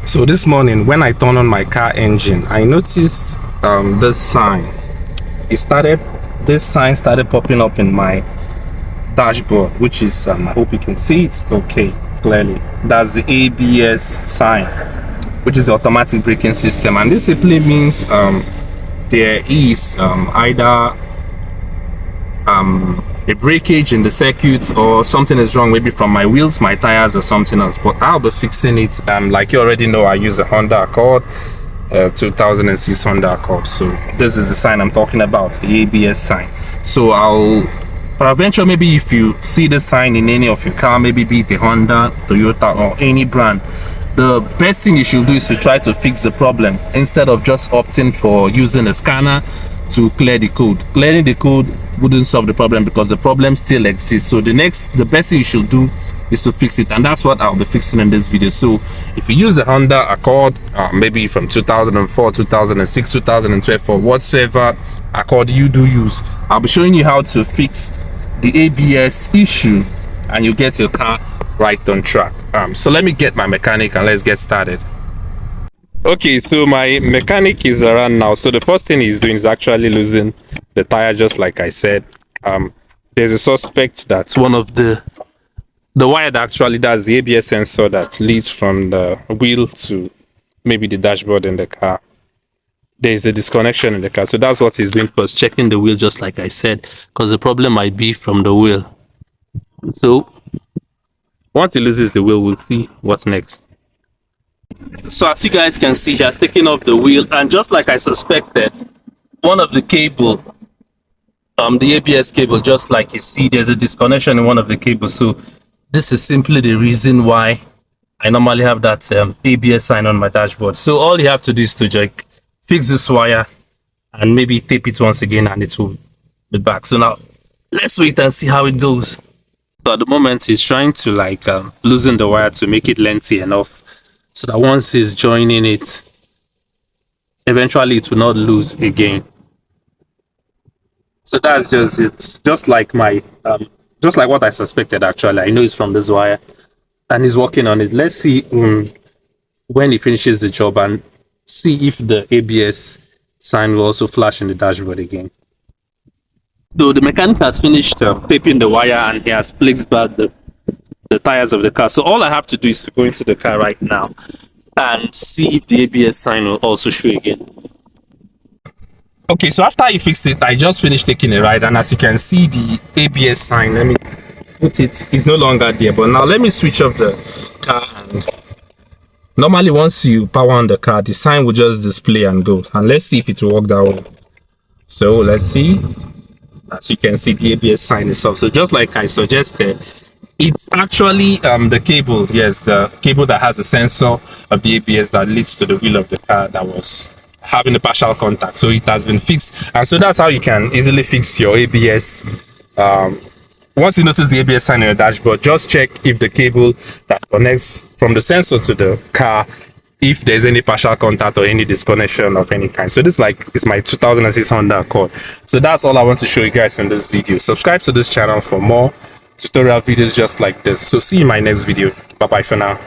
So this morning when I turned on my car engine, I noticed this sign. This sign started popping up in my dashboard, which is I hope you can see it okay clearly. That's the ABS sign, which is the automatic braking system, and this simply means there is either a breakage in the circuit, or something is wrong, maybe from my wheels, my tires, or something else. But I'll be fixing it. Like you already know, I use a Honda Accord, 2006 Honda Accord. So this is the sign I'm talking about, the ABS sign. So peradventure, maybe if you see the sign in any of your car, maybe be it a Honda, Toyota, or any brand, the best thing you should do is to try to fix the problem instead of just opting for using a scanner to clear the code. Clearing the code wouldn't solve the problem because the problem still exists. So the best thing you should do is to fix it, and that's what I'll be fixing in this video. So if you use a Honda Accord, maybe from 2004, 2006, 2012, or whatsoever Accord you do use, I'll be showing you how to fix the ABS issue and you get your car right on track. So let me get my mechanic and let's get started. Okay, so my mechanic is around now. So the first thing he's doing is actually losing the tire, just like I said. There's a suspect that one of the wire that actually does the ABS sensor that leads from the wheel to maybe the dashboard in the car, there's a disconnection in the car. So that's what he's doing first, checking the wheel, just like I said, because the problem might be from the wheel. So once he loses the wheel, we'll see what's next. So as you guys can see, he has taken off the wheel, and just like I suspected, one of the cable, the ABS cable, just like you see, there's a disconnection in one of the cables. So this is simply the reason why I normally have that ABS sign on my dashboard. So all you have to do is to just fix this wire and maybe tape it once again, and it will be back. So now let's wait and see how it goes. So at the moment he's trying to loosen the wire to make it lengthy enough so that once he's joining it, eventually it will not lose again. So that's just it. Just like what I suspected. Actually, I know it's from this wire, and he's working on it. Let's see when he finishes the job and see if the ABS sign will also flash in the dashboard again. So the mechanic has finished taping the wire, and he has placed back the tires of the car. So all I have to do is to go into the car right now and see if the ABS sign will also show again. Okay, so after I fixed it, I just finished taking a ride, and as you can see, the ABS sign, let me put it, is no longer there. But now let me switch off the car, and normally once you power on the car, the sign will just display and go. And let's see if it will work that way. So let's see. As you can see, the ABS sign is off. So just like I suggested, it's actually the cable, yes, the cable that has a sensor of the ABS that leads to the wheel of the car that was having a partial contact. So it has been fixed, and so that's how you can easily fix your ABS. Once you notice the ABS sign on your dashboard, just check if the cable that connects from the sensor to the car, if there's any partial contact or any disconnection of any kind. So this is my 2006 Honda Accord. So that's all I want to show you guys in this video. Subscribe to this channel for more tutorial videos just like this. So see you in my next video. Bye bye for now.